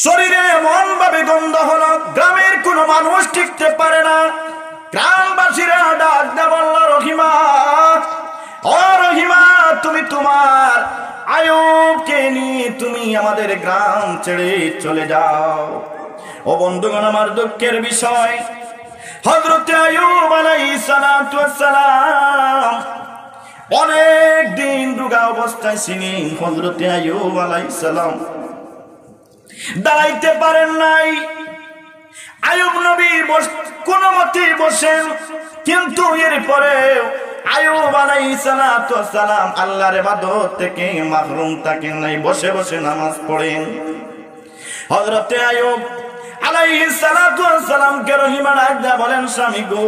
শরীরে এমন ভাবে গন্ধ হলো, গ্রামের কোনো মানুষ টিকতে পারে না। গ্রামবাসীরা ডাক দেয়া বলল, রহিমা, ও রহিমা, তুমি তোমার আয়ুবকে নিয়ে তুমি আমাদের গ্রাম ছেড়ে চলে যাও। ও বন্ধুগণ, আমার দুঃখের বিষয়, হযরত আয়ুব আলাইহিস সালাতু ওয়াস সালাম অনেক দিন রোগা অবস্থায় ছিলেন। হযরত আয়ুব আলাইহিস সালাম দাঁড়াইতে পারেন নাই। আয়ুব নবী কোন মতে বসেন, কিন্তু এরপরে আয়ুব আলাইহিস সালাতু ওয়াস সালাম আল্লাহর ইবাদত থেকে মাহরুম থাকেন নাই, বসে বসে নামাজ পড়েন। হযরত আয়ুব আলাইহিস সালাতু ওয়াস সালামকে রহিমা ডাক দেয়া বলেন, স্বামী গো,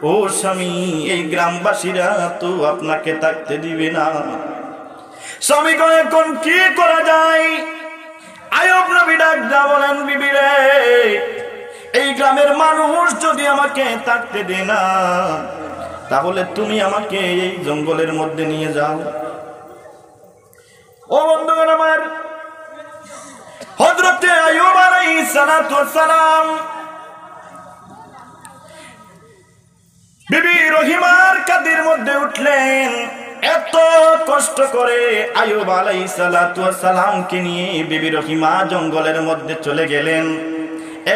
ও স্বামী, এই গ্রামবাসীরা তো আপনাকে থাকতে দিবে না। স্বামী গো, এখন কি করা যায়? আয়ুব নবী ডাক দেয়া বলেন, বিবি রে, এই গ্রামের মানুষ যদি আমাকে থাকতে দেয় না, তাহলে তুমি আমাকে এই জঙ্গলের মধ্যে নিয়ে যাও। ও বন্ধুগণ আমার, হযরত আয়ুব আলাইহিস সালাতু ওয়াস সালাম বিবি রহিমার কাঁধের মধ্যে উঠলেন। এত কষ্ট করে আয়ুব আলাইহিস সালাতু ওয়াস সালামকে নিয়ে বিবি রহিমা জঙ্গলের মধ্যে চলে গেলেন।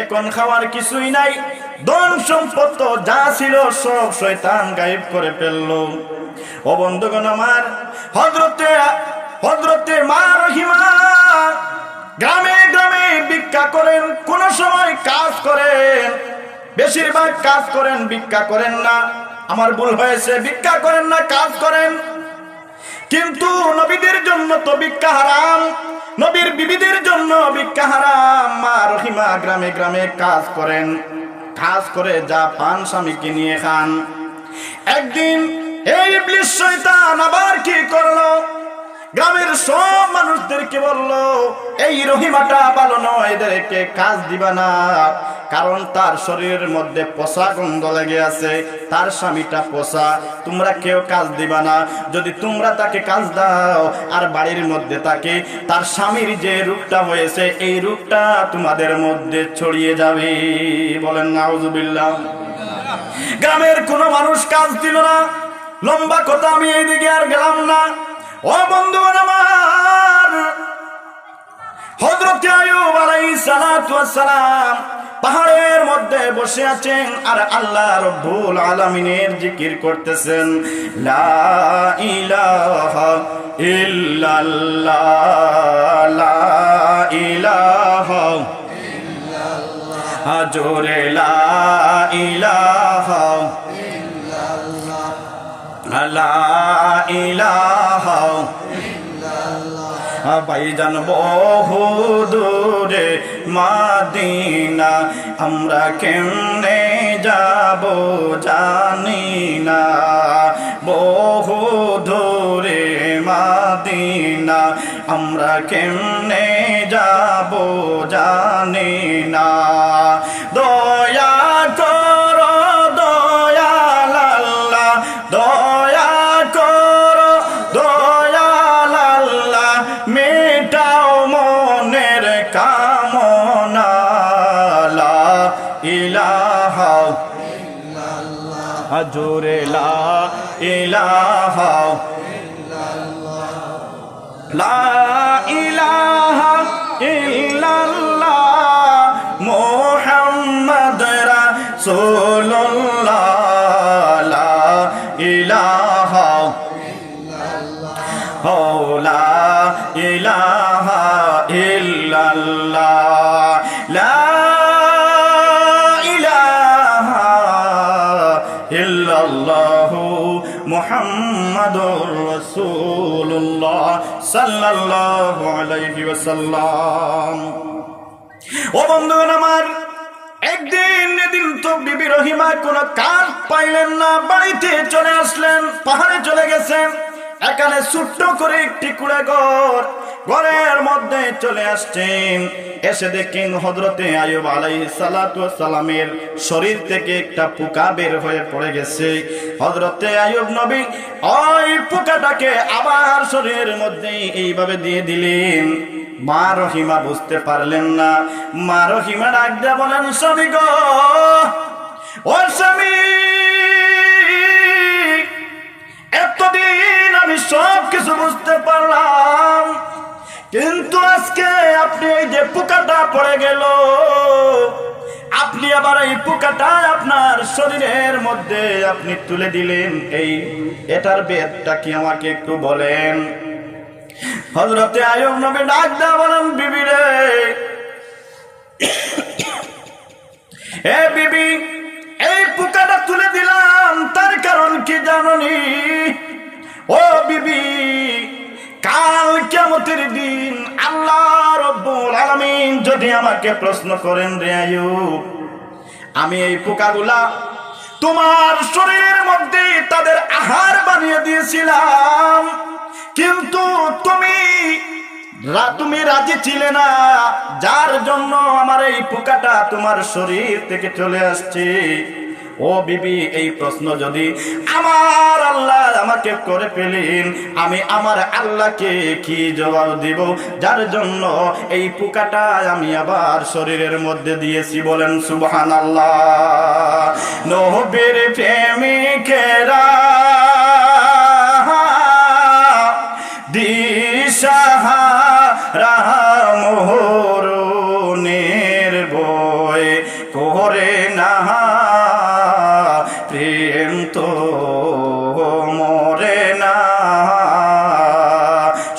এখন খাওয়ার কিছুই নাই, ধন সম্পদ যা ছিল সব শয়তান গায়েব করে ফেললো। ও বন্ধুগণ আমার, হযরতে মা রহিমা গ্রামে গ্রামে ভিক্ষা করেন, কোন সময় কাজ করেন, বেশিরভাগ কাজ করেন, ভিক্ষা করেন না। আমার ভুল হয়েছে, ভিক্ষা করেন না, কাজ করেন। কিন্তু নবীদের জন্য তো ভিক্ষা হারাম, নবীর বিবিদের জন্য ভিক্ষা হারাম। মা রহিমা গ্রামে গ্রামে কাজ করেন, কাজ করে যা পান স্বামীকে নিয়ে খান। একদিন এই ইবলিস শয়তান আবার কি করলো, গ্রামের সব মানুষদেরকে বললো, এই রহিমাটা ভালো নয়, এদেরকে কাজ দিবা না, কারণ তার শরীরের মধ্যে পচা গন্ধ লেগে আছে, তার স্বামীটা পচা, তোমরা কেউ কাজ দিবা না। যদি তোমরা তাকে কাজ দাও আর বাড়ির মধ্যে তাকে, তার স্বামীর যে রূপটা হয়েছে এই রূপটা তোমাদের মধ্যে ছড়িয়ে যাবে। বলেন নাউজুবিল্লাহ। গ্রামের কোনো মানুষ কাজ দিল না। লম্বা কথা, আমি এইদিকে আর গেলাম না। ও বন্ধুগণ আমার, হযরত আয়ুব আলাইহিস সালাতু ওয়াস সালাম পাহাড়ের মধ্যে বসে আছেন আর আল্লাহ রাব্বুল আলামিনের জিকির করতেছেন। লা ইলাহা ইল্লাল্লাহ, লা ইলাহা ইল্লাল্লাহ, জোরে লা ইলাহা ইল্লাল্লাহ, লা ইলাহা ইল্লাল্লাহ। ভাইজান বহু দূরে মদিনা, আমরা কেমনে যাব জানি না। বহু দূরে মদিনা, আমরা কেমনে যাব জানি না। দয়া করো দয়াল আল্লাহ, দয়া করো দয়াল আল্লাহ, মেটাও মনের কামনা। লা ইলাহা ইল্লাল্লাহ, জোরে লা ইলাহা ইল্লাল্লাহ, লা ইলাহা ইল্লাল্লাহ, মুহাম্মদ রাসূলুল্লাহ, লা ইলাহা ইল্লাল্লাহ, লা ইলাহা ইল্লাল্লাহ, লা ইলাহা ইল্লাল্লাহ, মুহাম্মাদুর রাসূলুল্লাহ সাল্লাল্লাহু আলাইহি ওয়াসাল্লাম। ও বন্ধুগণ আমার, একদিন এদিন তো বিবি রহিমা কোনো কাজ পাইলেন না, বাড়িতে চলে আসলেন, পাহাড়ে চলে গেছেন। এখানে ছোট্ট করে একটি কুড়ে ঘর, ঘরের মধ্যে চলে আসছেন। এসে দেখেন হযরতে আয়ুব আলাইহিস সালাতু ওয়াস সালামের শরীর থেকে একটা পোকা বের হয়ে পড়ে গেছে। হযরতে আয়ুব নবী ওই পোকাটাকে আবার শরীরের মধ্যে এইভাবে দিয়ে দিলেন। মা রহিমা বুঝতে পারলেন না। মা রহিমা ডাক দিয়ে বলেন, স্বামী গো, ও স্বামী, এতদিন আমি সব কিছু বুঝতে পারলাম, কিন্তু আজকে আপনি এই যে পোকাটা পড়ে গেল, আপনি আবার এই পোকাটা আপনার শরীরের মধ্যে আপনি তুলে দিলেন, এটার বেদটা কি আমাকে একটু বলেন। হযরতে আইয়ুব নবী ডাক দিয়ে বলেন, বিবি রে, এ বিবি, এই পোকাটা তুলে দিলাম তার কারণ কি জাননি? ও বিবি, কাল কিয়ামতের দিন আল্লাহ রাব্বুল আলামিন যদি আমাকে প্রশ্ন করেন, রে আইয়ুব, আমি এই পোকাগুলা তোমার শরীরের মধ্যে তাদের আহার বানিয়ে দিয়েছিলাম, কিন্তু তুমি রাজি ছিলে না, যার জন্য আমার এই পোকাটা তোমার শরীর থেকে চলে আসছে। ও বিবি, এই প্রশ্ন যদি আমার আল্লাহ আমাকে করে পেলেন, আমি আমার আল্লাহকে কি জবাব দিব, যার জন্য এই পোকাটা আমি আবার শরীরের মধ্যে দিয়েছি? বলেন সুবহানাল্লাহ। নবীর প্রেমিকেরা দিশাহারা মোহরনের বয় করে না, প্রেম তো মরে না।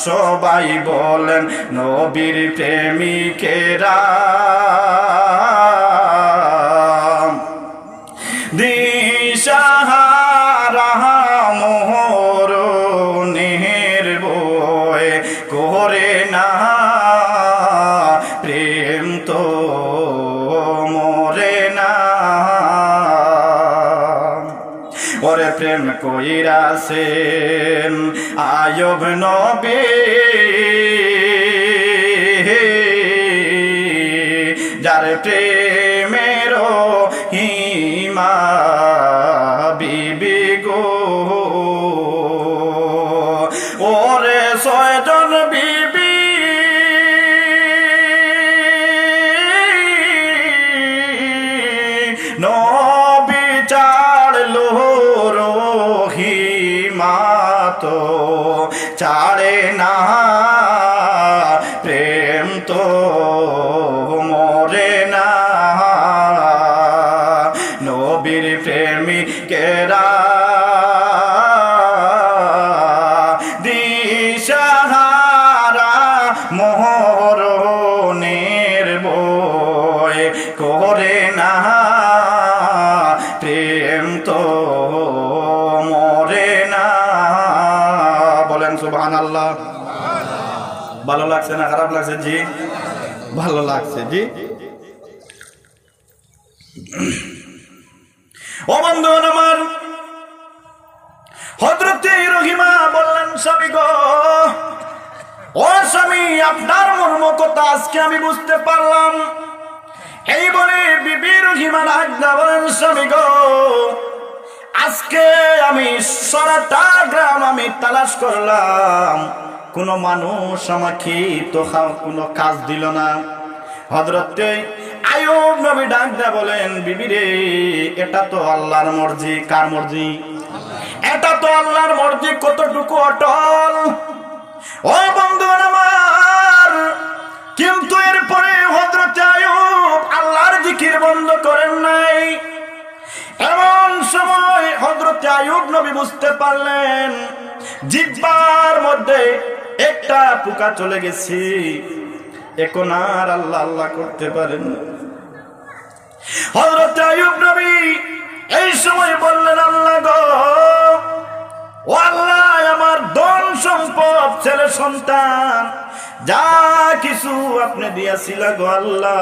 সবাই বলেন নবীর প্রেমিকেরা দিশাহারা মোহরনের বয় করে না, প্রেম তো মরে না। ওরে প্রেম কইরাছেন আইয়ুব নবী, যার প্রেমের হিমা বিবি গো, ওরে ছয়জন বিবি নবী চাড়লো, রহিমা তো ছাড়ে না, প্রেম তো মরে না। নবীর প্রেমিকেরা দিশাহারা মোহরনের বয় করে না, প্রেম তো মরে না। বলেন সুবহানাল্লাহ। ভালো লাগছে না খারাপ লাগছে? জি ভালো লাগছে। জি ও বন্ধু আমার, হযরতে রহিমা বললেন, স্বামী গো, ও স্বামী, আপনার মর্ম কথা আজকে আমি বুঝতে পারলাম। এই বলে বিবি রহিমা ডাক দিয়ে বলেন, স্বামী গো, আজকে আমি সারাটা গ্রাম আমি তালাশ করলাম, কোন মানুষ আমাকে তো কোনো কাজ দিল না। হযরতে আইয়ুব নবী ডাক দিয়ে বলেন, বিবি রে, এটা তো আল্লাহর মর্জি। কার মর্জি? এটা তো আল্লাহর মর্জি। কতটুকু অটল ও বন্ধু আমার! কিন্তু এরপরে হযরতে আইয়ুব আল্লাহর জিকির বন্ধ করেন নাই। এমন সময় হযরতে আইয়ুব নবী বুঝতে পারলেন জিহ্বার মধ্যে একটা পোকা চলে গেছে, এখন আর আল্লাহ আল্লাহ করতে পারেন। হযরতে আইয়ুব নবী এই সময় বললেন, আল্লাহ গো, ও আল্লাহ, আমার ধন সম্পদ, ছেলে সন্তান, যা কিছু আপনি দিয়েছিলেন গো আল্লাহ,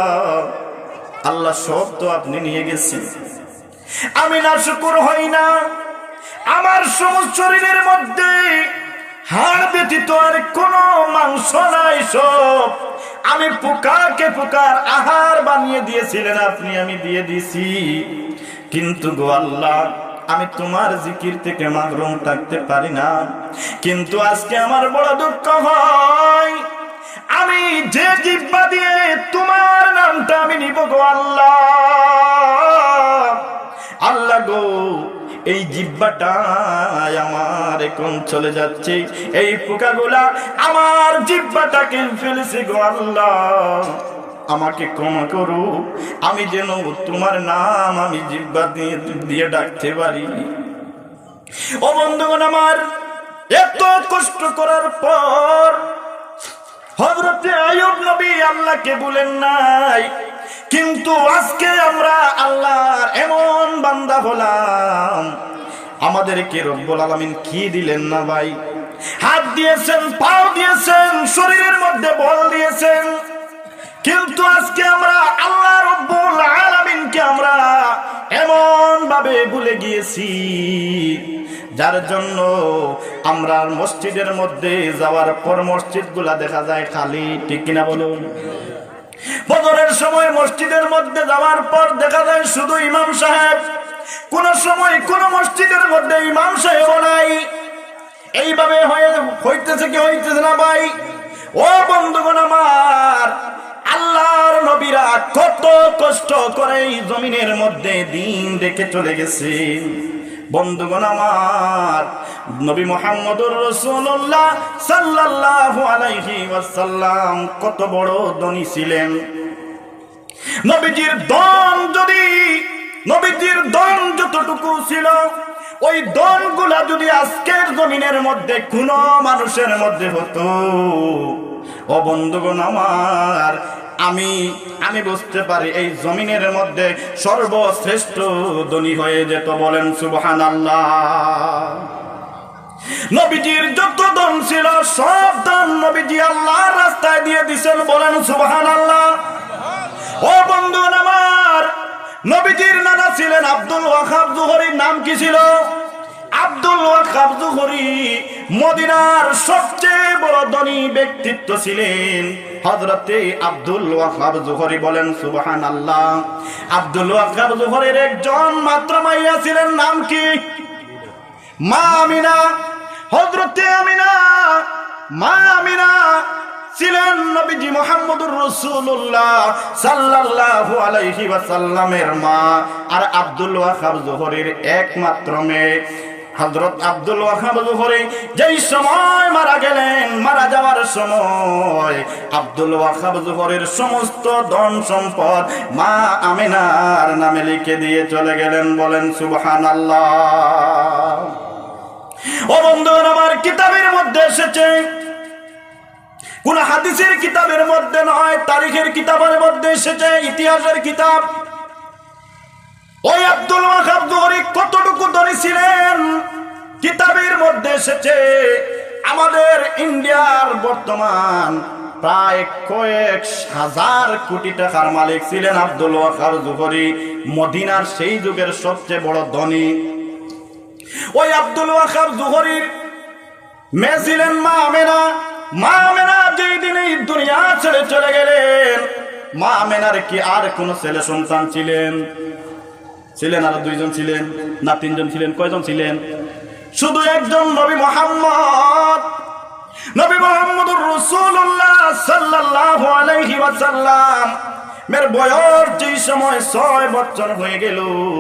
আল্লাহ সব তো আপনি নিয়ে গেছেন। আমি না শুকর হই না, আমার সমস্ত শরীরের মধ্যে হাড় ব্যতীত আর কোনো মাংস নাই, সব আমি পোকাকে পোকার আহার বানিয়ে দিয়েছিলেন আপনি, আমি দিয়ে দিছি। কিন্তু গো আল্লাহ, আমি তোমার জিকির থেকে মাহরুম থাকতে পারি না। কিন্তু আজকে আমার বড় দুঃখ হয়, আমি যে জিহ্বা দিয়ে তোমার নামটা আমি নিব গো আল্লাহ, আল্লাহ গো এই জিহ্বাটা আমার এখন চলে যাচ্ছে, এই পোকাগুলা আমার জিহ্বাটাকে ফেলেছে গো আল্লাহ, আমাকে ক্ষমা করো, আমি যেন তোমার নাম আমি জিহ্বা দিয়ে ডাকতে পারি। ও বন্ধুগণ আমার, এত কষ্ট করার পর হযরত আইয়ুব নবী আল্লাহকে বলেন নাই, কিন্তু আজকে আমরা আল্লাহর এমন বান্দা হলাম, আমাদেরকে রব্বুল আলামিন কি দিলেন না ভাই? হাত দিয়েছেন, পাও দিয়েছেন, শরীরের মধ্যে বল দিয়েছেন, কিন্তু আজকে আমরা আল্লাহ রব্বুল আলামিনকে আমরা এমন ভাবে ভুলে গিয়েছি, যার জন্য আমরা মসজিদের মধ্যে যাওয়ার পর মসজিদগুলা দেখা যায় খালি, ঠিক কিনা বলুন? ফজরের সময় মসজিদের মধ্যে যাওয়ার পর দেখা যায় শুধু ইমাম সাহেব, কোন সময় কোন মসজিদের মধ্যে ইমাম সাহেব নাই। এইভাবে হইতেছে কি হইতেছে না ভাই? ও বন্ধুগণ আমার, আল্লাহর নবীরা কত কষ্ট করে এই জমিনের মধ্যে দিন রেখে চলে গেছে। বন্ধুগণ আমার, নবী মুহাম্মদুর রাসূলুল্লাহ সাল্লাল্লাহু আলাইহি ওয়াসাল্লাম কত বড় ধনী ছিলেন। নবীজির ধন যতটুকু ছিল, ওই ধনগুলা যদি আজকের জমিনের মধ্যে কোন মানুষের মধ্যে হতো, ও বন্ধুগণ আমার, আমি বুঝতে পারি এই জমিনের মধ্যে সর্বশ্রেষ্ঠ ধনী হয়ে যেত। বলেন সুবহানাল্লাহ। নবীজির যত ধন ছিল সব ধন নবীজি আল্লাহর রাস্তায় দিয়ে দিয়েছেন। বলেন সুবহানাল্লাহ। ও বন্ধুগণ আমার, নবীজির নানা ছিলেন আব্দুল ওয়াহাব জুহরির নাম কি ছিল? আব্দুল ওয়াহাব জুহরি মদিনার সবচেয়ে বড় ধনী ব্যক্তিত্ব ছিলেন হযরতে আব্দুল ওয়াহাব জুহরি। বলেন সুবহানাল্লাহ। আব্দুল ওয়াহাব জুহরির একজন মাত্র মাইয়া ছিলেন, নাম কি? মা আমিনা। হযরতে আমিনা, মা আমিনা ছিলেন নবীজি মুহাম্মদুর রাসূলুল্লাহ সাল্লাল্লাহু আলাইহি ওয়াসাল্লামের মা, আর আব্দুল ওয়াহাব জুহরির একমাত্র মেয়ে। হযরত আব্দুল ওয়াহাব জুহরি যেই সময় মারা গেলেন, মারা যাওয়ার সময় আব্দুল ওয়াহাব জুহরির সমস্ত ধন সম্পদ মা আমিনার নামে লিখে দিয়ে চলে গেলেন। বলেন সুবহানাল্লাহ। ও বন্ধুরা আমার, কিতাবের মধ্যে এসেছে, কোন হাদিসের কিতাবের মধ্যে নয়, তারিখের কিতাবের মধ্যে এসেছে, ইতিহাসের কিতাব। ওই আব্দুল ওয়াহাব জুহরি কতটুকু ধনী ছিলেন কিতাবের মধ্যে এসেছে। আমাদের ইন্ডিয়ার বর্তমান প্রায় কয়েক হাজার কোটি টাকার মালিক ছিলেন আব্দুল ওয়াহাব জুহরি, মদিনার সেই যুগের সবচেয়ে বড় ধনী। ওই আব্দুল ওয়াহাব জুহরির মেয়ে ছিলেন মা আমেনা। মা আমেনা যেই দিন এই দুনিয়া ছেড়ে চলে গেলেন, মা আমেনার কি আর কোন ছেলে সন্তান ছিলেন? আর দুইজন ছিলেন না তিনজন ছিলেন? কয়জন ছিলেন? শুধু একজন, নবী মুহাম্মদুর রাসূলুল্লাহ সাল্লাল্লাহু আলাইহি ওয়াসাল্লাম মের বয়স যেই সময় 6 বছর হয়ে গেল,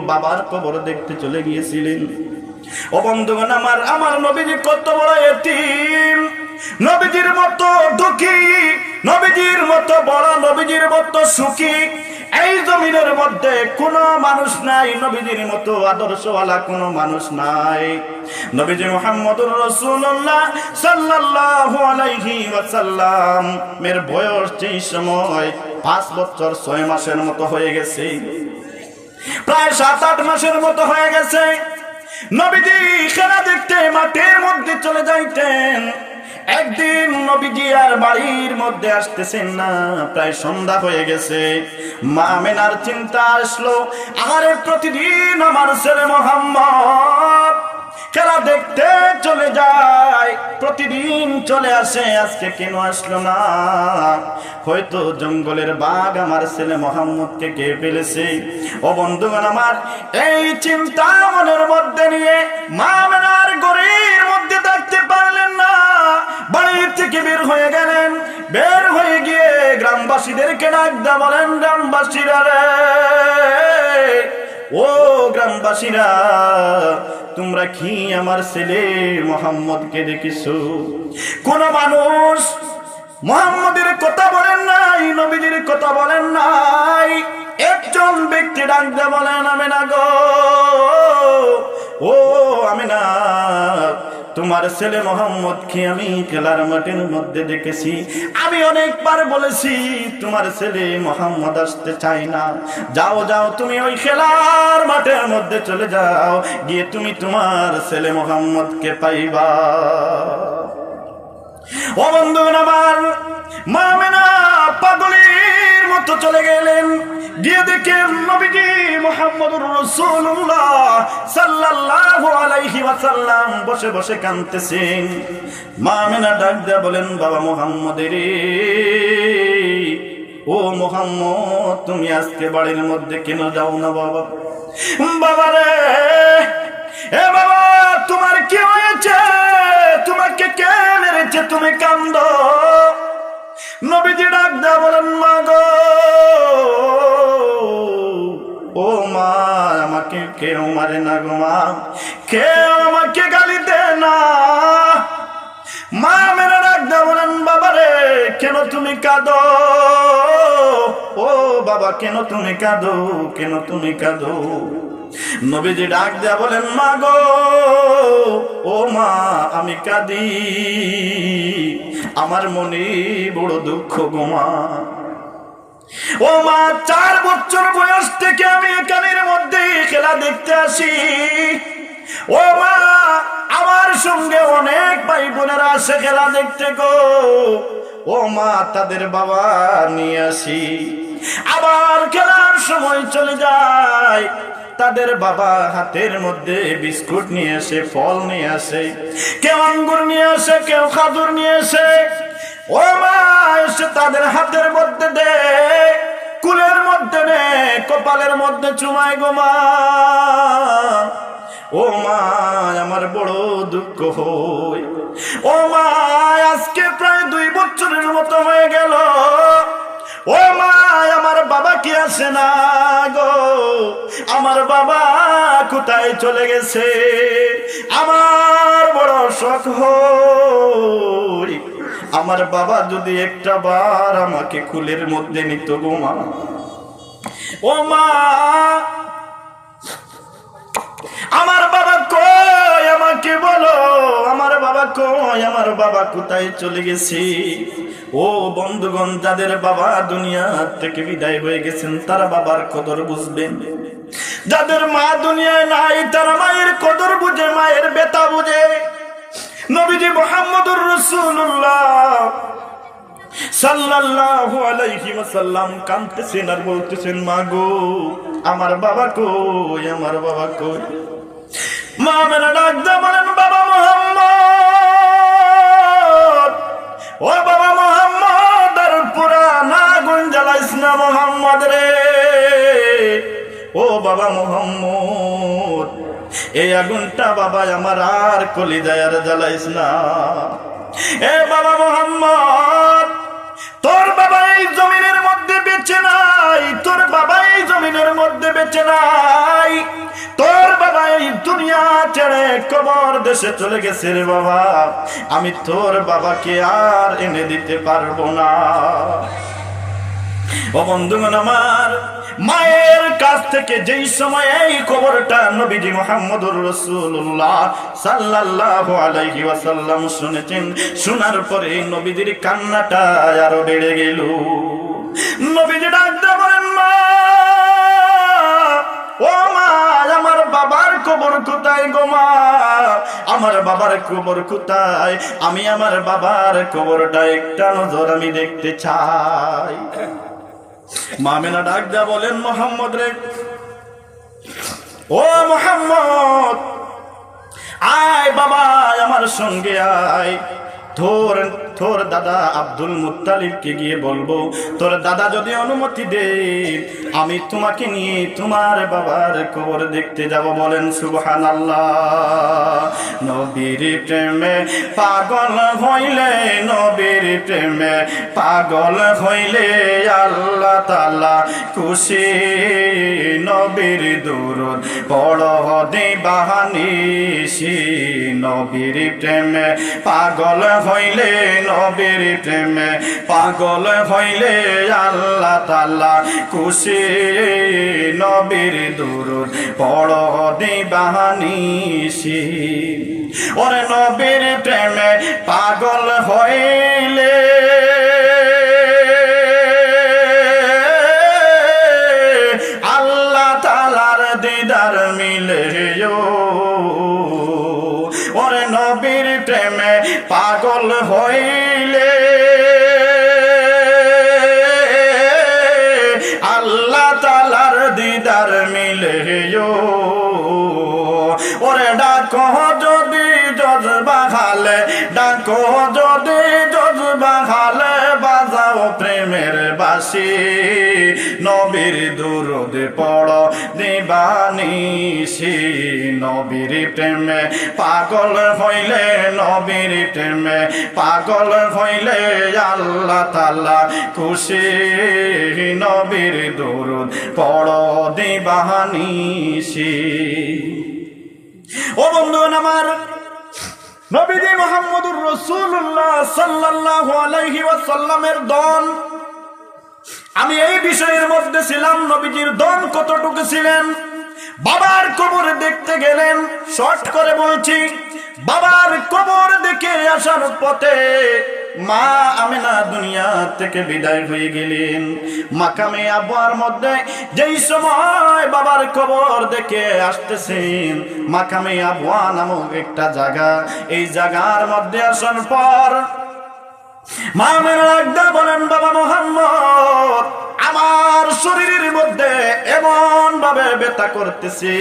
বাবার কবর দেখতে চলে গিয়েছিলেন। ও বন্ধুগণ আমার, আমার নবীজি কত বড় এতিম, নবীজির মতো দুঃখী, নবীজির মতো বড়, নবীজির মতো সুখী এই জমিনের মধ্যে কোন মানুষ নাই, নবীজির মতো আদর্শওয়ালা কোন মানুষ নাই। নবীজি মুহাম্মদুর রাসূলুল্লাহ সাল্লাল্লাহু আলাইহি ওয়াসাল্লাম মের বয়স যেই সময় 5 বছর 6 মাসের মতো হয়ে গেছে, প্রায় 7-8 মাসের মতো হয়ে গেছে। নবীজি খেলা দেখতে মাঠের মধ্যে চলে যাইতেন। একদিন নবীজি আর বাড়ির মধ্যে আসতেছেন না, প্রায় সন্ধ্যা হয়ে গেছে। মা আমেনার চিন্তা আসলো, আরে প্রতিদিন আমার ছেলে মুহাম্মদ খেলা দেখতে চলে যায়, প্রতিদিন চলে আসে, আজকে কেন আসলো না? হয়তো জঙ্গলের বাঘ আমার ছেলে মুহাম্মদকে খেয়ে ফেলেছে। ও বন্ধুগণ আমার, এই চিন্তা মনের মধ্যে নিয়ে মা আমেনার ঘরের মধ্যে থাকতে পারলেন না, বাড়ি থেকে বের হয়ে গেলেন। বের হয়ে গিয়ে গ্রামবাসীদেরকে ডাক দা বলেন, গ্রামবাসীরা রে, ও গ্রামবাসীরা, তোমরা কি আমার ছেলে মুহাম্মদকে দেখেছো? কোন মানুষ মুহাম্মদের কথা বলেন নাই, নবীজির কথা বলেন নাই। একজন ব্যক্তি ডাক দা বলেন, আমিনা গো, ও আমিনা, তোমার ছেলে মুহাম্মদকে আমি খেলার মাঠের মধ্যে দেখেছি। আমি অনেকবার বলেছি তোমার ছেলে মুহাম্মদ আসতে চাই না। যাও যাও, তুমি ওই খেলার মাঠের মধ্যে চলে যাও, গিয়ে তুমি তোমার ছেলে মুহাম্মদকে পাইবা। ও বন্ধুগণ আমার, মা আমিনা পাগলের মতো চলে গেলেন। গিয়ে দেখেন নবীজি মুহাম্মদুর রাসূলুল্লাহ সাল্লাল্লাহু আলাইহি ওয়াসাল্লাম বসে বসে কাঁদতেছেন। মা আমিনা ডাক দিয়ে বলেন, বাবা মুহাম্মদ রে, ও মুহাম্মদ, তুমি আজকে বাড়ির মধ্যে কেন যাও না বাবা? বাবা রে, এ বাবা, তোমার কি হয়েছে? তোমাকে কে মেরেছে? তুমি কান্দো। নবীজি ডাক দেয়া বলেন, মা গো, ও মা, আমাকে কেউ মারে না গো মা, কেউ আমাকে গালি দে না। মা মেরে ডাক দেয়া বলেন, বাবা রে, কেন তুমি কাঁদো? ও বাবা, কেন তুমি কাঁদো? কেন তুমি কাঁদো? নবীজি ডাক দেয়া বলেন, মা গো, ও মা, আমি কাঁদি, আমার মনে বড় দুঃখ গো মা। ও মা, 4 বছর বয়স থেকে আমি এখানের মধ্যে খেলা দেখতে আসি। ও মা, আমার সঙ্গে অনেক ভাই বোনেরা আসে খেলা দেখতে গো। ও মা, তাদের বাবা নিয়ে আসি, আবার খেলার সময় চলে যায়, তাদের বাবা হাতের মধ্যে বিস্কুট নিয়ে আসে, ফল নিয়ে আসে, কেউ আঙ্গুর নিয়ে আসে, কেউ খাজুর নিয়ে আসে। ও মা, এসে তাদের হাতের মধ্যে দে, কুলের মধ্যে নে, কপালের মধ্যে চুমায় গো মা। ও মা, আমার বড় দুঃখ হয়। ও মা, আজকে প্রায় 2 বছরের মতো হয়ে গেল। ও মা, আমার বাবা কি আসে না গো? আমার বাবা কোথায় চলে গেছে? আমার বড় শখ হয়, আমার বাবা যদি একটা বার আমাকে কুলের মধ্যে নিত গো মা। ও মা, আমার বাবা কই? আমাকে বলো, আমার বাবা কই? আমার বাবা কোথায় চলে গেছে? ও বন্ধুগণ, যাদের বাবা দুনিয়া থেকে বিদায় হয়ে গেছেন তারা বাবার কদর বুঝবেন। যাদের মা দুনিয়ায় নাই তারা মায়ের কদর বুঝে, মায়ের ব্যথা বুঝে। নবীজি মুহাম্মদুর রাসূলুল্লাহ সাল্লাল্লাহু আলাইহি ওয়াসাল্লাম কাঁদতেছেন আর বলতেছেন, মা গো, আমার বাবা কই? আমার বাবা কই? মা মেরা ডাক দা বলেন, বাবা মুহাম্মদ, ও বাবা মুহাম্মদ, আর পুরানা আগুন জ্বালাইস না মুহাম্মদ রে। ও বাবা মুহাম্মদ, এই আগুনটা বাবা আমার আর কলিজায় আর জ্বালাইস না। এ বাবা মুহাম্মদ, তোর বাবা এই জমিনের মধ্যে বেঁচে নাই, তোর বাবা এই জমিনের মধ্যে বেঁচে নাই, তোর বাবা এই দুনিয়া ছেড়ে কবর দেশে চলে গেছে রে বাবা। আমি তোর বাবাকে আর এনে দিতে পারবো না। ও বন্ধুগণ আমার, মায়ের কাছ থেকে যেই সময় এই খবরটা নবীজি মুহাম্মদুর রাসূলুল্লাহ সাল্লাল্লাহু আলাইহি ওয়াসাল্লাম শুনেছেন, শোনার পরে নবীজির কান্নাটা আরো বেড়ে গেল। নবীজি ডাক দিয়ে বলেন, মা, ও মা, আমার বাবার কবর কোথায় গো মা? আমার বাবার কবর কোথায়? আমি আমার বাবার কবরটা একটা নজর আমি দেখতে চাই। মা মেনা ডাক দেয়া বলেন, মুহাম্মদ রে, ও মুহাম্মদ, আয় বাবা, আমার সঙ্গে আয়। তোর তোর দাদা আব্দুল মুত্তালিবকে গিয়ে বলবো, তোর দাদা যদি অনুমতি দেয় আমি তোমাকে নিয়ে তোমার বাবার কবর দেখতে যাব। বলেন সুবহানাল্লাহ। নবীর প্রেমে পাগল হইলে, নবীর প্রেমে পাগল হইলে আল্লাহ তাআলা খুশি। নবীর দুরূদ পড়ো দিবানিশি, নবীর প্রেমে পাগল হইলে, নবীর প্রেমে পাগল হইলে আল্লাহ তাআলা খুশি। নবীর দুরূদ পড়ো দিবানিশি। ওরে নবীর প্রেমে পাগল হইলে আল্লাহ তাআলার দিদার মিলে। ওরে নবীর প্রেমে পাগল হইলে আল্লাহ তাআলার দিদার মিলে। ওরে ডাকো যদি জজবা খালে, ডাকো যদি জজবা খালে, বাজাও প্রেমের বাঁশি। নবীর দুরূদ পড়ো দিবানিশি। নবীর প্রেমে পাগল হইলে, নবীর প্রেমে পাগল হইলে আল্লাহ তাআলা খুশি। নবীর দুরূদ পড়ো দিবানিশি। ও বন্ধুগণ আমার, নবীজি মুহাম্মদুর রাসূলুল্লাহ সাল্লাল্লাহু আলাইহি ওয়াসাল্লামের দন, আমি এই বিষয়ের মধ্যে ছিলাম নবীজির দন কতটুকু ছিলেন। বাবার কবর দেখতে গেলেন, শর্ট করে বলছি, বাবার কবর দেখে আসার পথে মা আমিনা দুনিয়া থেকে বিদায় হয়ে গেলেন। মাকামে আবওয়ার মধ্যে যেই সময় বাবার কবর দেখে আসতেছেন, মাকামে আবওয়া নামক একটা জায়গা, এই জায়গার মধ্যে আসার পর মা আমিনা ডাকতে বলেন, বাবা মুহাম্মদ, আমার শরীরের মধ্যে এমন ভাবে ব্যথা করতেছে।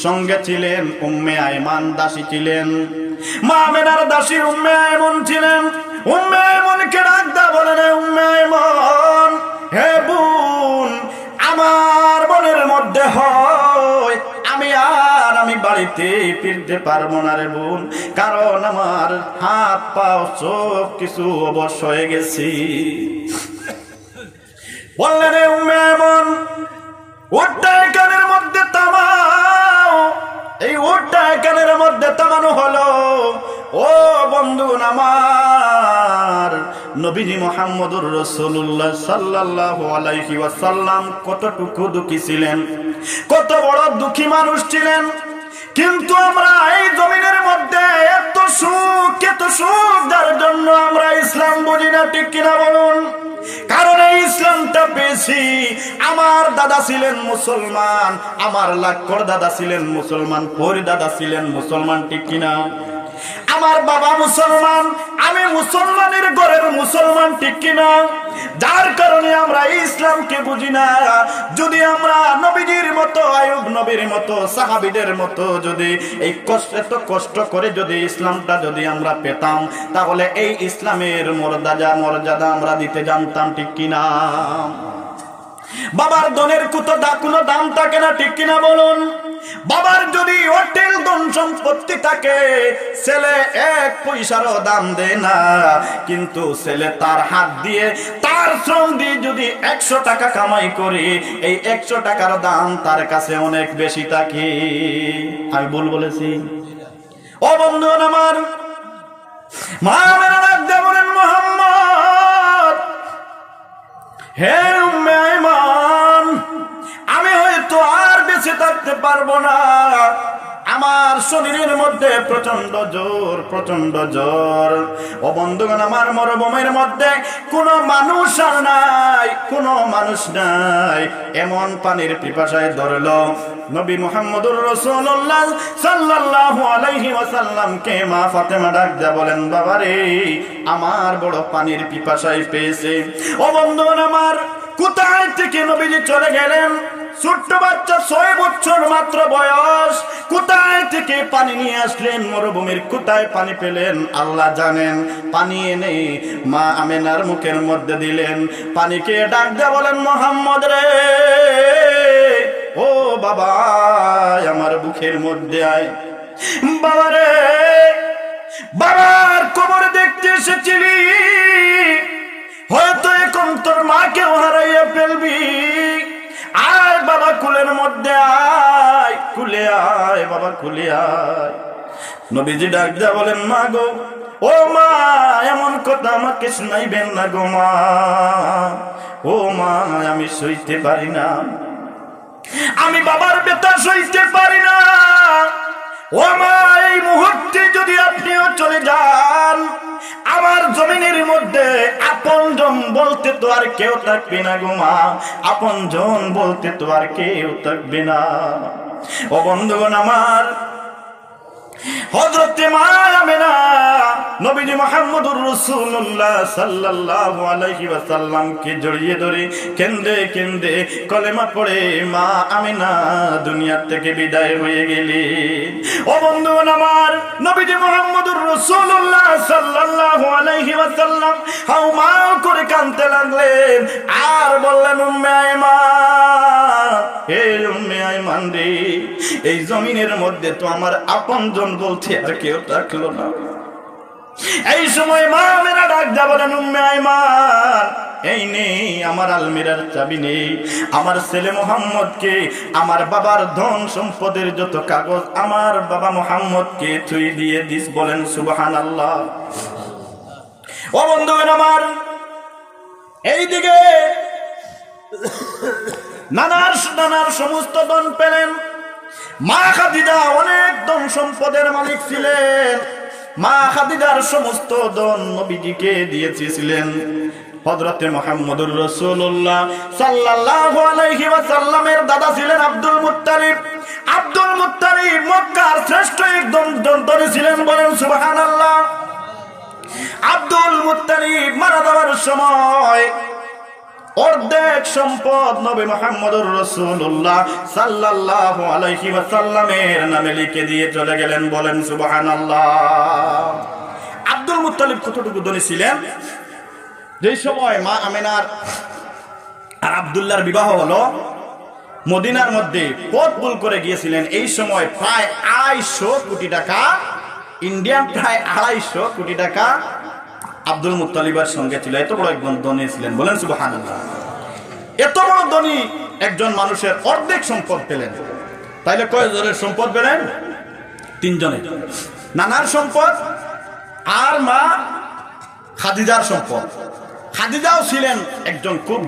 সঙ্গে ছিলেন উম্মে আইমান, দাসী ছিলেন, মা আমিনার দাসী উম্মে আইমান ছিলেন। উম্মে আইমানকে ডাকতে বলেন, উম্মে আইমান, হে বোন, আমার মনের মধ্যে হয় আমি বাড়িতে ফিরতে পারবো না রে বোন, কারণ আমার হাত পা সব কিছু অবশ হয়ে গেছি। বললেন, রে উম্মে আইমান, ওটা কানের মধ্যে তামাও। এই ওটা কানের মধ্যে তামানো হলো। ও বন্ধু আমার, নবীজি মুহাম্মদুর রাসূলুল্লাহ সাল্লাল্লাহু আলাইহি ওয়াসাল্লাম কতটুকু দুঃখী ছিলেন, কত বড় দুঃখী মানুষ ছিলেন। কিন্তু আমরা এই জমিনের মধ্যে এত সুখ যার জন্য আমরা ইসলাম বুঝি না, ঠিক কিনা বলুন? কারণ এই ইসলামটা পেয়েছি, আমার দাদা ছিলেন মুসলমান, আমার লাক্ষর দাদা ছিলেন মুসলমান, পরি দাদা ছিলেন মুসলমান, ঠিক কিনা? আমার বাবা মুসলমান, আমি মুসলমানের ঘরের মুসলমান, ঠিক কিনা? যার কারণে আমরা ইসলামকে বুঝি না। যদি আমরা নবীজির মতো, আইয়ুব নবীর মতো, সাহাবীদের মতো যদি এই এত কষ্ট করে যদি ইসলামটা যদি আমরা পেতাম, তাহলে এই ইসলামের মর্যাদা আমরা দিতে জানতাম, ঠিক কিনা? বাবার ধনের কোনো দাম থাকে না, ঠিক কিনা বলুন? বাবার যদি হোটেল ধন সম্পত্তি থাকে, ছেলে এক পয়সারও দাম দেয় না। কিন্তু ছেলে তার হাত দিয়ে, তার শ্রম দিয়ে যদি 100 টাকা কামাই করে, এই 100 টাকার দাম তার কাছে অনেক বেশি থাকে। আমি ভুল বলেছি? ও বন্ধু আমার, মা মেরা ডাকতে বলেন, মুহাম্মদ, হে উম্মে আইমান, আমি হয়তো আর বেঁচে থাকতে পারবো না। আমার শরীরের মধ্যে প্রচন্ড জ্বর। ও বন্ধুগণ আমার, মরুভূমির মধ্যে কোনো মানুষ নাই, এমন পানির পিপাসায় ধরলো। নবী মুহাম্মদুর রাসূলুল্লাহ সাল্লাল্লাহু আলাইহি ওয়াসাল্লামকে মা ফাতেমা ডাকতে বলেন, বাবারে, আমার বড় পানির পিপাসায় পেয়েছে। ও বন্ধুগণ আমার, কোথায় থেকে নবীজি চলে গেলেন, ছোট্ট বাচ্চা 6 বছর মাত্র বয়স, কোথায় থেকে পানি নিয়ে আসলেন, মরুভূমির কোথায় পানি পেলেন আল্লাহ জানেন। পানি এনে মা আমেনার মুখের মধ্যে দিলেন। পানিকে ডাক দিয়ে বলেন, মুহাম্মদ রে, ও বাবা আমার বুকের মধ্যে আয়। বাবা রে, বাবার কবর দেখতে এসেছিলি, হয়তো এখন তোর মাকেও হারাইয়া ফেলবি। আয় বাবা কুলের মধ্যে আয়, কুলে আয় বাবা, কুলে আয়। নবীজি ডাক দিয়া বলেন, মা গো, ও মা, এমন কথা আমাকে শোনাইবেন না গো মা। ও মা, আমি সইতে পারি না, আমি বাবার ব্যথা সইতে পারি না। ও মা, এই মুহূর্তে যদি আপনিও চলে যান, আমার জমিনের মধ্যে আপনজন বলতে তো আর কেউ থাকবে না গো মা, আপনজন বলতে তো আর কেউ থাকবে না। ও বন্ধুগণ আমার, হযরতে মা আমেনা নবীজি মুহাম্মদুর রাসূলুল্লাহ সাল্লাল্লাহু আলাইহি ওয়াসাল্লামকে জড়িয়ে ধরে কেঁদে কেঁদে কলেমা পড়ে মা আমেনা দুনিয়া থেকে বিদায় হয়ে গেলেন। ও বন্ধুগণ আমার, নবীজি মুহাম্মদুর রাসূলুল্লাহ সাল্লাল্লাহু আলাইহি ওয়াসাল্লাম হাউমাউ করে কাঁদতে লাগলেন আর বললেন, উম্মে আয়মান, হে উম্মে আয়মান রে, এই জমিনের মধ্যে তো আমার আপনজন বলতে আর কেউ থাকলো না। এই সময় মা আমেনা ডাক দিয়া বলেন, উম্মে আয়মান, এই নেই আমার আলমিরার চাবি, নেই আমার ছেলে মুহাম্মদকে, আমার বাবার ধন সম্পদের যত কাগজ আমার বাবা মুহাম্মদকে তুই দিয়ে দিস। বলেন সুবহানাল্লাহ। ও বন্ধুগণ আমার, এইদিকে নানার সমস্ত ধন পেলেন। মা খাদিজা অনেক ধন সম্পদের মালিক ছিলেন। মা খাদিজার সমস্ত ধন নবীজিকে দিয়েছিলেন। হযরতে মুহাম্মদুর রাসূলুল্লাহ সাল্লাল্লাহু আলাইহি ওয়াসাল্লামের দাদা ছিলেন আব্দুল মুত্তালিব। আব্দুল মুত্তালিব মক্কার শ্রেষ্ঠ একজন ধনী ছিলেন। বলেন সুবহানাল্লাহ। আব্দুল মুত্তালিব মারা যাওয়ার সময় অর্ধেক সম্পদ নবী মুহাম্মদুর রাসূলুল্লাহ সাল্লাল্লাহু আলাইহি ওয়াসাল্লামের নামে লিখে দিয়ে চলে গেলেন। বলেন সুবহানাল্লাহ। আব্দুল মুত্তালিব কতটুকু ধনী ছিলেন, যেই সময় মা আমেনার আর আব্দুল্লাহর বিবাহ হলো, মদিনার মধ্যে পথ ভুল করে গিয়েছিলেন। এই সময় প্রায় 250 কোটি টাকা, ইন্ডিয়ান প্রায় 250 কোটি টাকা আব্দুল মুত্তালিবের সঙ্গে ছিল। এত বড় একজন ধনী ছিলেন। বলেন সুবহানাল্লাহ। এত বড় ধনী একজন মানুষের অর্ধেক সম্পদ পেলেন। তাইলে কয়জনের সম্পদ পেলেন? 3 জনের। নানার সম্পদ আর মা খাদিজার সম্পদ। খাদিজাও ছিলেন একজন খুব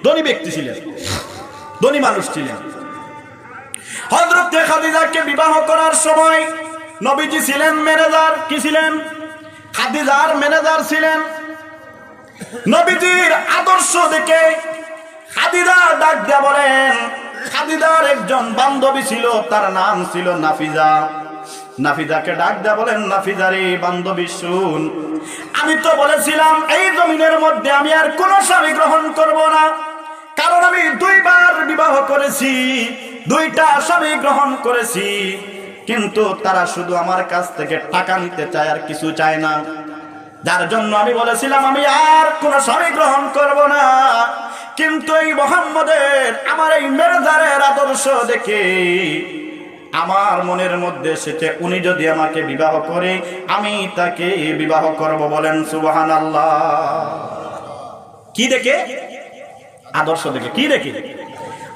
ধনী ব্যক্তি ছিলেন, ধনী মানুষ ছিলেন। হযরত খাদিজাকে বিবাহ করার সময় নবীজি ছিলেন ম্যানেজার। কি ছিলেন? খাদিজার ম্যানেজার ছিলেন। নবীজির আদর্শ দেখে খাদিজা ডাক দিয়া বলেন, খাদিজার একজন বান্ধবী ছিল, তার নাম ছিল নাফিজা। নাফিজাকে ডাক দিয়া বলেন, নাফিজারে বান্ধবী শুন, আমি তো বলেছিলাম এই জমিনের মধ্যে আমি আর কোন স্বামী গ্রহণ করব না, কারণ আমি 2 বার বিবাহ করেছি, 2টা স্বামী গ্রহণ করেছি, কিন্তু তারা শুধু আমার কাছ থেকে টাকা নিতে চায় আর কিছু চায় না। যার জন্য আমি বলেছিলাম আমি আর কোন স্বামী গ্রহণ করব না। কিন্তু এই মুহাম্মদের, আমার এই মেরজারের আদর্শ দেখে আমার মনের মধ্যে এসেছে, উনি যদি আমাকে বিবাহ করে আমি তাকে বিবাহ করব। বলেন সুবহানাল্লাহ। কি দেখে? আদর্শ দেখে। কি দেখে?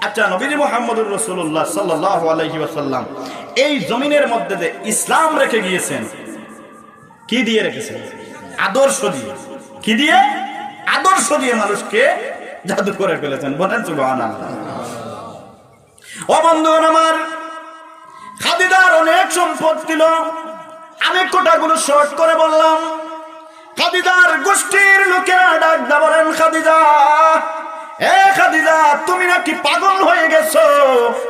আচ্ছা, নবী মুহাম্মদুর রাসূলুল্লাহ সাল্লাল্লাহু আলাইহি ওয়াসাল্লাম এই জমিনের মধ্যে যে ইসলাম রেখে গিয়েছেন, কি দিয়ে রেখেছেন? আদর্শ দিয়ে। কি দিয়ে? আদর্শ দিয়ে মানুষকে জাদু করে ফেলেছেন। বলেন সুবহানাল্লাহ। ও বন্ধুগণ আমার, খাদিজার অনেক সম্পদ ছিল। আমি কোটাগুলো শর্ট করে বললাম। খাদিজার গোষ্ঠীর লোকেরা ডাক দা বলেন, খাদিজা, এ খাদিজা, তুমি নাকি পাগল হয়ে গেছো,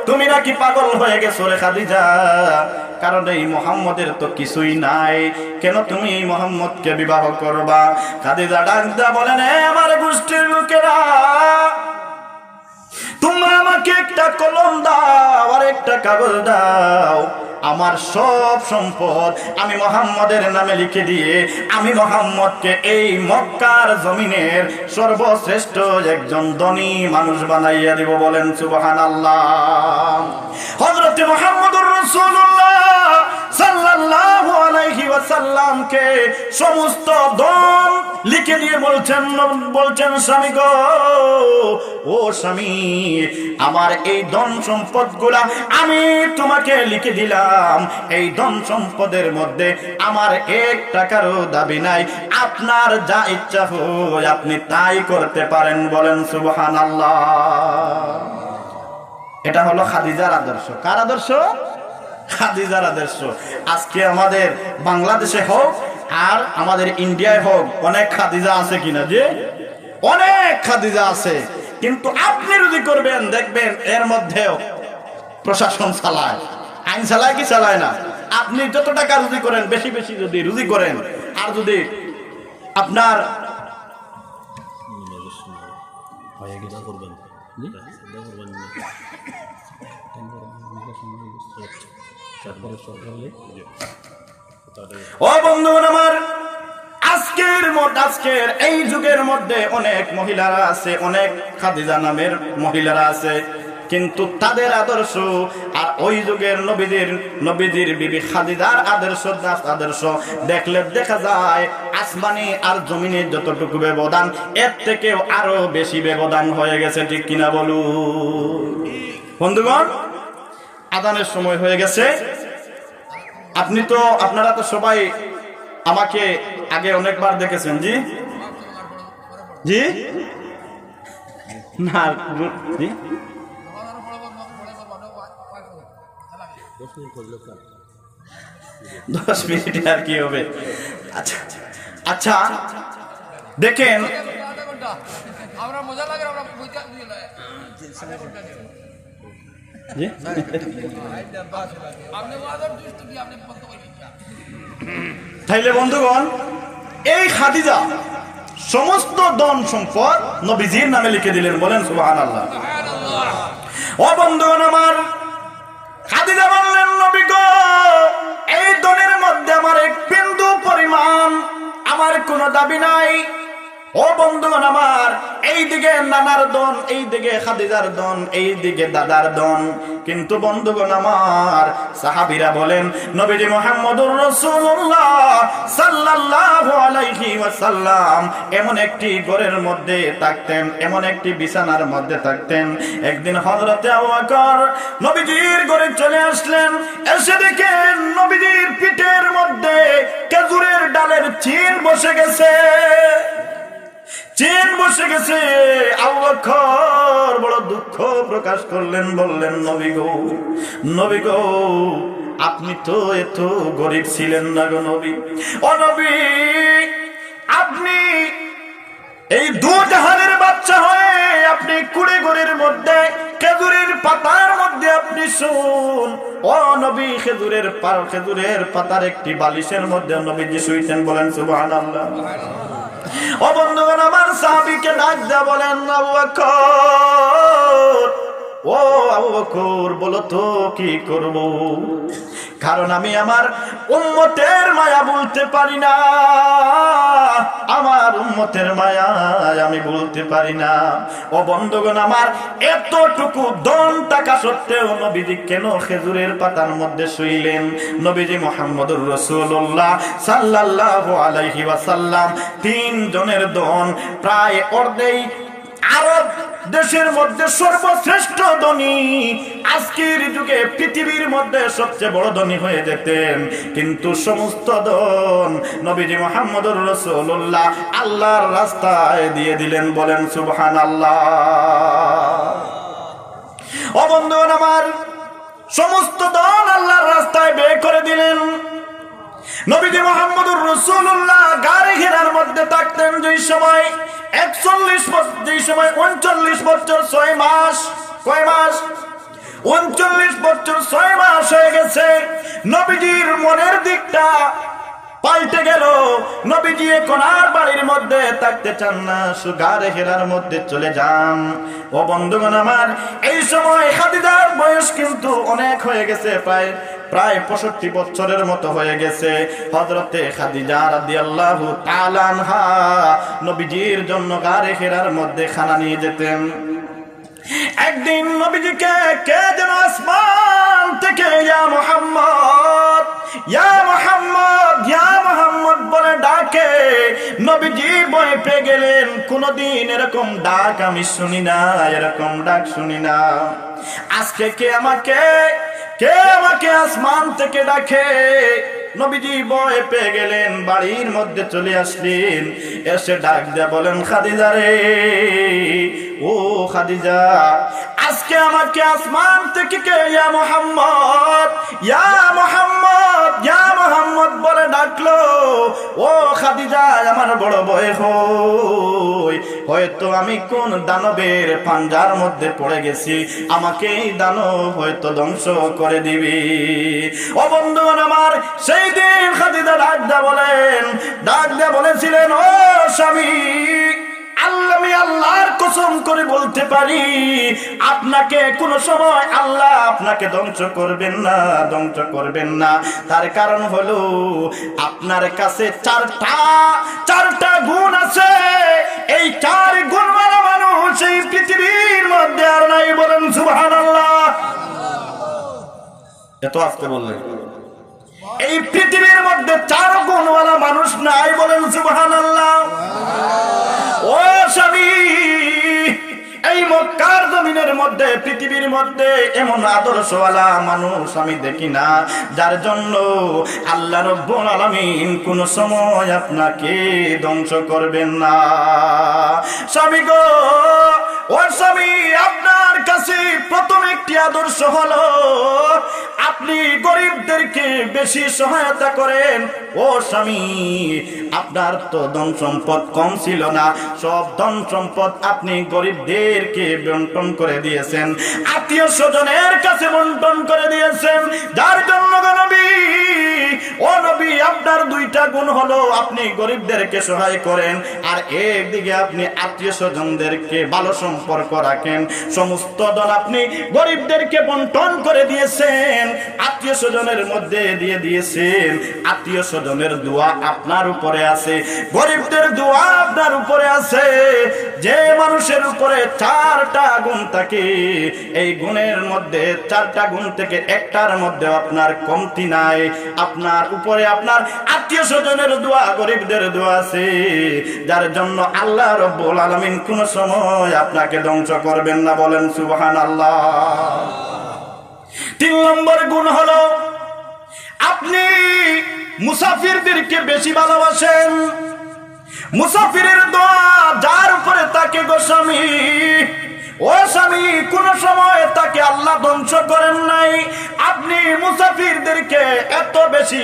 তুমি নাকি পাগল হয়ে গেছো রে খাদিজা, কারণ এই মুহাম্মদের তো কিছুই নাই, কেন তুমি এই মুহাম্মদকে বিবাহ করবা? খাদিজা ডাক দা বলেন, আমার গোষ্ঠীর লোকেরা, তোমরা আমাকে আমাকে একটা কলম দাও আর একটা কাগজ দাও, আমার সব সম্পদ আমি মুহাম্মদের নামে লিখে দিয়ে আমি মুহাম্মদকে এই মক্কার জমিনের সর্বশ্রেষ্ঠ একজন ধনী মানুষ বানাইয়া দিব। বলেন সুবহানাল্লাহ। হযরত মুহাম্মদুর রাসূলুল্লাহ সাল্লাল্লাহু আলাইহি ওয়াসাল্লামকে সমস্ত ধন লিখে দিয়ে বলছেন স্বামী গো, ও স্বামী, আমার এই ধন সম্পদগুলা আমি তোমাকে লিখে দিলাম। এই ধন সম্পদের মধ্যে আমার 1 টাকারও দাবি নাই, আপনার যা ইচ্ছা হয় আপনি তাই করতে পারেন। বলেন সুবহানাল্লাহ। এটা হলো খাদিজার আদর্শ। কার আদর্শ? খাদিজার আদর্শ। আজকে আমাদের বাংলাদেশে হোক আর আমাদের ইন্ডিয়ায় হোক অনেক খাদিজা আছে কিনা? যে অনেক খাদিজা আছে, কিন্তু আপনি রুজি করবেন দেখবেন এর মধ্যেও প্রশাসন চালায়, আইন চালায় কি চালায় না? আপনি যত টাকা রুজি করেন, বেশি বেশি যদি রুজি করেন আর যদি আপনার ও বন্ধুগণ আমার, আজকের এই যুগের মধ্যে অনেক মহিলারা আছে, অনেক খাদিজা নামের মহিলারা আছে, কিন্তু তাদের আদর্শ আর ওই যুগের নবীজির বিবি খাদিজার আদর্শ দেখলে দেখা যায় আসমানি আর জমিনের যতটুকু ব্যবধান এর থেকেও আরো বেশি ব্যবধান হয়ে গেছে। ঠিক কিনা বলুন বন্ধুগণ? আযানের সময় হয়ে গেছে। আপনারা তো সবাই আমাকে আগে অনেকবার দেখেছেন। জি জি না জি 10 মিনিট আর কি হবে। আচ্ছা আচ্ছা, দেখেন তাইলে বন্ধুগণ, এই খাদিজা সমস্ত ধন সম্পদ নবীজির নামে লিখে দিলেন। বলেন সুবহানাল্লাহ। ও বন্ধুগণ আমার, খাদিজা বললেন নবী গো, এই ধনের মধ্যে আমার 1 বিন্দু পরিমাণ আমার কোনো দাবি নাই। ও বন্ধুগণ আমার, এইদিকে নানার ধন, এইদিকে খাদিজার ধন, এইদিকে দাদার ধন, কিন্তু বন্ধুগণ আমার সাহাবীরা বলেন নবীজি মুহাম্মদুর রাসূলুল্লাহ সাল্লাল্লাহু আলাইহি ওয়াসাল্লাম এমন একটি ঘরের মধ্যে থাকতেন, এমন একটি বিছানার মধ্যে থাকতেন। একদিন হযরতে আবু বকর নবীজির ঘরে চলে আসলেন, এসে দেখেন নবীজির পিঠের মধ্যে খেজুরের ডালের চিন বসে গেছে। আবু বকর বড় দুঃখ প্রকাশ করলেন, বললেন নবী গো, আপনি তো এত গরিব ছিলেন না গো নবী। ও নবী, আপনি এই দুজাহানের বাচ্চা হয়ে আপনি কুড়ে ঘরের মধ্যে খেজুরের পাতার মধ্যে আপনি শুন। ও নবী, খেজুরের পাতার একটি বালিশের মধ্যে নবীজি শুইতেন। বলেন সুবহানাল্লাহ। ও বন্ধুগণ আমার, সাহাবীকে ডাক দেয়া বলেন আবু বকর, ও আবু বকর বলো তো কি করব, কারণ আমি আমার উম্মতের মায়া বলতে পারি না, আমার উম্মতের মায়া আমি বলতে পারি না। ও বন্ধুগণ আমার, এতটুকু ধন টাকা সত্ত্বেও নবীজি কেন খেজুরের পাতার মধ্যে শুইলেন? নবীজি মুহাম্মদুর রাসূলুল্লাহ সাল্লাল্লাহু আলাইহি ওয়াসাল্লাম 3 জনের ধন প্রায় অর্ধেই আরব দেশের মধ্যে সর্বশ্রেষ্ঠ ধনী, আজকের যুগে পৃথিবীর মধ্যে সবচেয়ে বড় ধনী হয়ে যেতেন, কিন্তু সমস্ত ধন নবীজি মুহাম্মদুর রাসূলুল্লাহ আল্লাহর রাস্তায় দিয়ে দিলেন। বলেন সুবহানাল্লাহ। ও বন্ধুগণ আমার, সমস্ত ধন আল্লাহর রাস্তায় ব্যয় করে দিলেন। নবীজি মুহাম্মদুর রাসূলুল্লাহ গারে হিরার মধ্যে থাকতেন যেই সময় 39 বছর 6 মাস, কয় মাস? 39 বছর 6 মাস হয়ে গেছে। নবীজির মনের দিকটা পাল্টে গেল। নবীজি এখন আর বাড়ির মধ্যে থাকতে চান না, গারে হেরার মধ্যে চলে যান। ও বন্ধুগণ আমার, এই সময় খাদিজার বয়স কিন্তু অনেক হয়ে গেছে, প্রায় 65 বছরের মতো হয়ে গেছে। হযরতে খাদিজা রাদিয়াল্লাহু তাআলা আনহা নবীজির জন্য গারে হেরার মধ্যে খানা নিয়ে যেতেন। একদিন নবীজিকে কে যেন আসমান থেকে ইয়া মুহাম্মদ, ইয়া মুহাম্মদ, ইয়া মুহাম্মদ বলে ডাকে। নবীজি ভয় পেয়ে গেলেন, কোনদিন এরকম ডাক আমি শুনি না, এরকম ডাক শুনি না। আজকে কে আমাকে আসমান থেকে ডাকে? নবীজি ভয় পেয়ে গেলেন, বাড়ির মধ্যে চলে আসলেন। এসে ডাক দিয়া বলেন, খাদিজা রে, ও খাদিজা, আজকে আমাকে আসমান থেকে কে ইয়া মুহাম্মদ, ইয়া মুহাম্মদ, ইয়া মুহাম্মদ বলে ডাকলো। ও খাদিজা, আমার বড় ভয় হয়তো আমি কোন দানবের পাঞ্জার মধ্যে পড়ে গেছি, আমাকে এই দানব হয়তো ধ্বংস করে দিবি। ও বন্ধুগণ আমার, সেই দিন খাদিজা ডাক দিয়া বলেছিলেন, ও স্বামী, আমি আল্লাহর কসম করে বলতে পারি, আপনাকে কোন সময় আল্লাহ আপনাকে ধ্বংস করবেন না। তার কারণ হলো আপনার কাছে চারটা গুণ আছে। এই 4 গুণওয়ালা মানুষ এই পৃথিবীর মধ্যে আর নাই। বলেন সুবহানাল্লাহ। এত আস্তে বললেন, এই পৃথিবীর মধ্যে 4 গুণওয়ালা মানুষ নাই। বলেন সুবহানাল্লাহ। ও স্বামী, এই মক্কার জমিনের মধ্যে, পৃথিবীর মধ্যে এমন আদর্শওয়ালা মানুষ আমি দেখি না, যার জন্য আল্লাহ রাব্বুল আলামিন কোন সময় আপনাকে ধ্বংস করবেন না। স্বামী গো, ও স্বামী, আপনার কাছে প্রথম একটি আদর্শ হলো আপনি গরিবদেরকে বেশি সহায়তা করেন। ও স্বামী, আপনার তো ধন সম্পদ কম ছিল না, সব ধন সম্পদ আপনি গরিবদেরকে বন্টন করে দিয়েছেন, আত্মীয় স্বজনের কাছে বন্টন করে দিয়েছেন। যার জন্য ও নবী, আপনার 2টা গুণ হলো আপনি গরিবদেরকে সহায় করেন, আর একদিকে আপনি আত্মীয় স্বজনদেরকে ভালো সম্পর্ক রাখেন। সমস্ত ধন আপনি গরিবদেরকে বন্টন করে দিয়েছেন, আত্মীয় স্বজনের মধ্যে দিয়ে দিয়েছেন। আত্মীয় স্বজনের দোয়া আপনার উপরে আছে, গরিবদের দোয়া আপনার উপরে আছে। যে মানুষের উপরে 4টা গুণ থাকে, এই গুণের মধ্যে 4টা গুণ থেকে একটার মধ্যে আপনার কমতি নাই। আপনার উপরে আপনার আত্মীয় স্বজনের দোয়া, গরিবদের দোয়া আছে, যার জন্য আল্লাহ রাব্বুল আলামিন কোন সময় আপনাকে ধ্বংস করবেন না। বলেন সুবহানাল্লাহ। 3 নম্বর গুণ হলো আপনি মুসাফিরদেরকে বেশি ভালোবাসেন। মুসাফিরের দোয়া যার উপরে তাকে গো স্বামী, ও স্বামী, কোন সময় তাকে আল্লাহ ধ্বংস করেন নাই। আপনি মুসাফিরদেরকে এত বেশি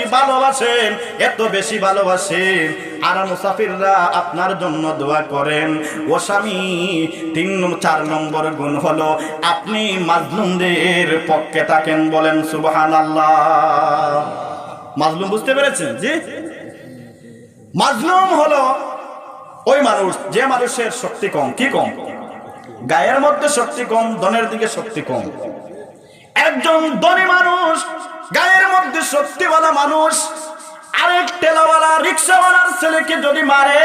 ভালোবাসেন, আর মুসাফিররা আপনার জন্য দোয়া করেন। ও স্বামী, 4 নম্বর গুণ হলো আপনি মাজলুমদের পক্ষে থাকেন। বলেন সুবহানাল্লাহ। মাজলুম বুঝতে পেরেছেন? জি, মাজলুম হলো ওই মানুষ, যে মানুষের শক্তি কম। কি কম? গায়ের মধ্যে শক্তি কম, ধনের দিকে শক্তি কম। একজন ধনী মানুষ, গায়ের মধ্যে শক্তিওয়ালা মানুষ, আরেক ঠেলাওয়ালা রিক্সাওয়ালার ছেলেকে যদি মারে,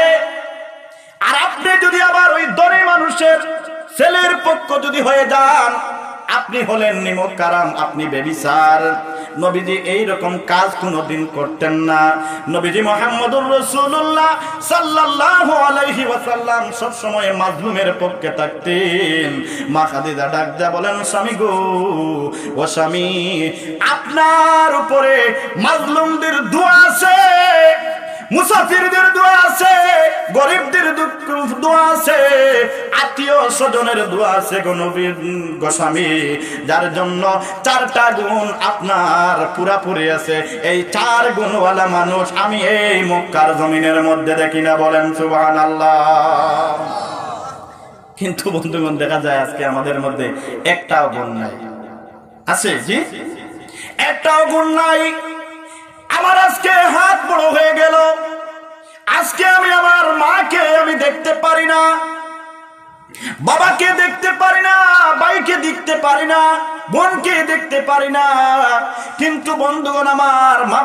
আর আপনি যদি আবার ওই ধনী মানুষের ছেলের পক্ষ যদি হয়ে যান, আপনি হলেন নিমককারাম, আপনি বেবিচার। নবীজি এইরকম কাজ কোনোদিন করতেন না। নবীজি মুহাম্মদুর রাসূলুল্লাহ সাল্লাল্লাহু আলাইহি ওয়াসাল্লাম সব সময় মাজলুমের পক্ষে থাকতেন। মা খাদিজা ডাক দিয়া বলেন, স্বামী গো, ও স্বামী, আপনার উপরে মাজলুমদের দোয়া আছে, মুসাফিরদের দোয়া আছে, গরিবদের দোয়া আছে, আত্মীয় স্বজনের দোয়া আছে গো নবী গো স্বামী, যার জন্য 4টা গুণ আপনার পুরাপুরি আছে। এই 4 গুণওয়ালা মানুষ আমি এই মক্কার জমিনের মধ্যে দেখি না। বলেন সুবহানাল্লাহ। কিন্তু বন্ধুগণ, দেখা যায় আজকে আমাদের মধ্যে একটাও গুণ নাই। আছে? জি, একটাও গুণ নাই। আমার আজকে হাত বড় হয়ে গেল, আজকে আমি আমার মাকে আমি দেখতে পারি না, বাবাকে দেখতে পারি না, ভাইকে দেখতে পারি না, বোনকে দেখতে পারি না। কিন্তু বন্ধুগণ, আমার মা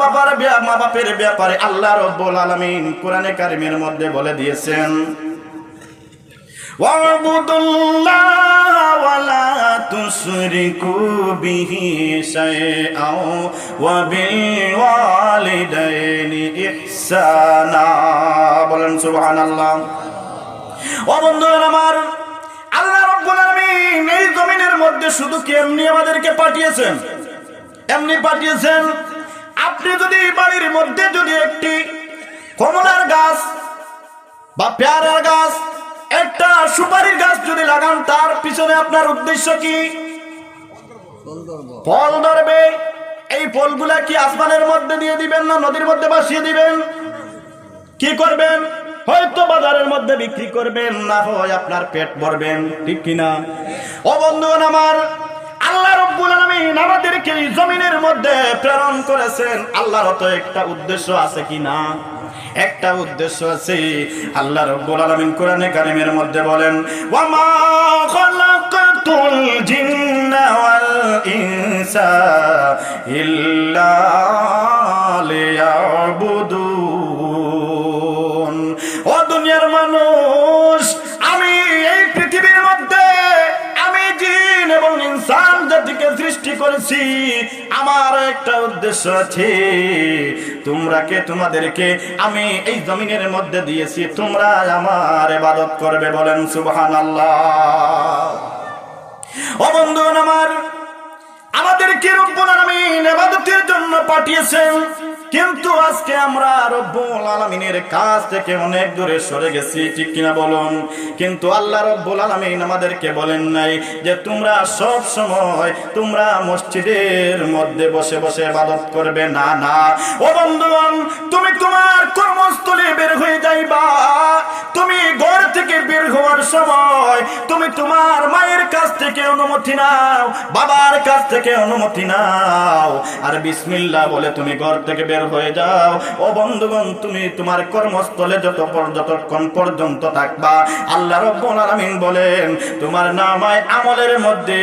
বাপের ব্যাপারে আল্লাহ রাব্বুল আলামিন কোরআনে কারিমের মধ্যে বলে দিয়েছেন, ওয়াবুদুল্লাহ ওয়ালা তুশরিকু বিহি শাইআন ওয়া বিল ওয়ালিদাইনি ইহসানা। বলেন সুবহানাল্লাহ। ও বন্ধুরা আমার, আল্লাহ রাব্বুল আলামিন এই জমিনের মধ্যে শুধু কি এমনি আমাদেরকে পাঠিয়েছেন? এমনি পাঠিয়েছেন? আপনি যদি বাড়ির মধ্যে যদি একটি কমলার গাছ বা পেয়ারার গাছ, একটা সুপারির গাছ যদি লাগান, তার পিছনে আপনার উদ্দেশ্য কি? ফল ধরবে। এই ফলগুলা কি আসমানের মধ্যে দিয়ে দিবেন না নদীর মধ্যে ভাসিয়ে দিবেন? কি করবেন? হয়তো বাজারের মধ্যে বিক্রি করবেন, না হয় আপনার পেট ভরবেন, ঠিক কিনা? ও বন্ধুগণ আমার, আল্লাহ রাব্বুল আলামিন আমাদেরকে এই জমিনের মধ্যে প্রেরণ করেছেন, আল্লাহর তো একটা উদ্দেশ্য আছে কি না? একটা উদ্দেশ্য আছে। আল্লাহ রাব্বুল আলামিন কোরআনে কারিমের মধ্যে বলেন, ওয়া মা খালাকাতুল জিন্না ওয়াল ইনসা ইল্লা লিয়াবুদুন। ও দুনিয়ার মানুষ, আমি এই পৃথিবীর মধ্যে আমি জিন এবং ইনসান জাতিকে সৃষ্টি করেছি, আমার একটা উদ্দেশ্য আছে। তোমাদেরকে আমি এই জমিনের মধ্যে দিয়েছি, তোমরা আমার ইবাদত করবে। বলেন সুবহানাল্লাহ। ও বন্ধুগণ আমার, আমাদেরকে রব্বুল আলামিন ইবাদতের জন্য পাঠিয়েছেন, কিন্তু আজকে আমরা রব্বুল আলামিনের কাছ থেকে অনেক দূরে সরে গেছি, ঠিক কিনা বলুন? কিন্তু আল্লাহ রব্বুল আলামিন আমাদেরকে বলেন নাই যে তোমরা সব সময় তোমরা মসজিদের মধ্যে বসে বসে ইবাদত করবে, না না। ও বন্ধুগণ, তুমি তোমার কর্মস্থলে বের হয়ে যাইবা, তুমি ঘর থেকে বের হওয়ার সময় তুমি তোমার মায়ের কাছ থেকে অনুমতি নাও, বাবার কাছ থেকে অনুমতি নাও, আর বিসমিল্লাহ বলে তুমি ঘর থেকে বের হয়ে যাও। ও বন্ধুগণ, তুমি তোমার কর্মস্থলে যতক্ষণ পর্যন্ত থাকবা, আল্লাহ রাব্বুল আলামিন বলেন তোমার নামায় আমলের মধ্যে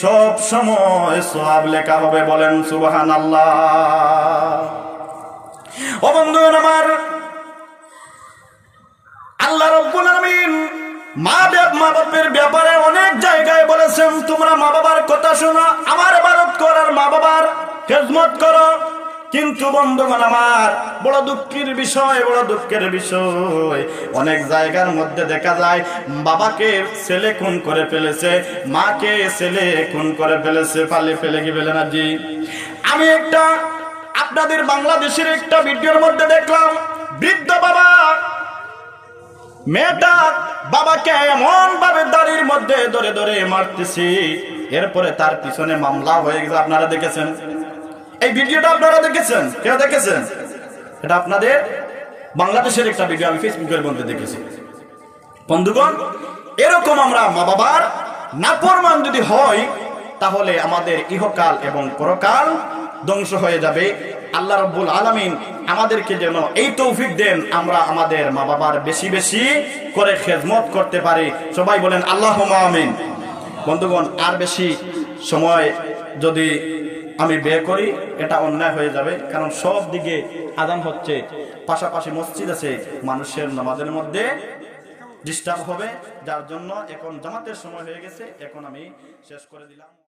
সব সময় সওয়াব লেখা হবে। বলেন সুবহানাল্লাহ। ও বন্ধুগণ আমার, আল্লাহ রাব্বুল আলামিন মা বাপের ব্যাপারে অনেক জায়গায় বলেছেন, তোমরা মা বাবার কথা শোনো, আমার ইবাদত করার মা বাবার খেদমত করো। কিন্তু বন্ধুগণ আমার, বড় দুঃখের বিষয়, অনেক জায়গার মধ্যে দেখা যায় বাবাকে ছেলে খুন করে ফেলেছে, মাকে ছেলে খুন করে ফেলেছে, ফেলে কি ফেলে না? জি, আমি একটা আপনাদের বাংলাদেশের একটা ভিডিওর মধ্যে দেখলাম, বৃদ্ধ বাবা মেয়েটা বাবাকে এমন ভাবে দাড়ির মধ্যে ধরে ধরে মারতেছে, এরপরে তার পিছনে মামলা হয়ে গেছে। আপনারা দেখেছেন এই ভিডিওটা? আপনারা দেখেছেন? কেউ দেখেছেন? এটা আপনাদের বাংলাদেশের একটা ভিডিও, আমি ফেসবুকের মধ্যে দেখেছি। বন্ধুগণ, এরকম আমরা মা বাবার নাফরমান যদি হয়, তাহলে আমাদের ইহকাল এবং পরকাল ধ্বংস হয়ে যাবে। আল্লাহ রাব্বুল আলামিন আমাদেরকে যেন এই তৌফিক দেন, আমরা আমাদের মা বাবার বেশি বেশি করে খেদমত করতে পারি। সবাই বলেন আল্লাহুম্মা আমিন। বন্ধুগণ, আর বেশি সময় যদি আমি ব্যয় করি, এটা অন্যায় হয়ে যাবে, কারণ সব দিকে আযান হচ্ছে, পাশাপাশি মসজিদ আছে, মানুষের নামাজের মধ্যে ডিস্টার্ব হবে, যার জন্য এখন জামাতের সময় হয়ে গেছে, এখন আমি শেষ করে দিলাম।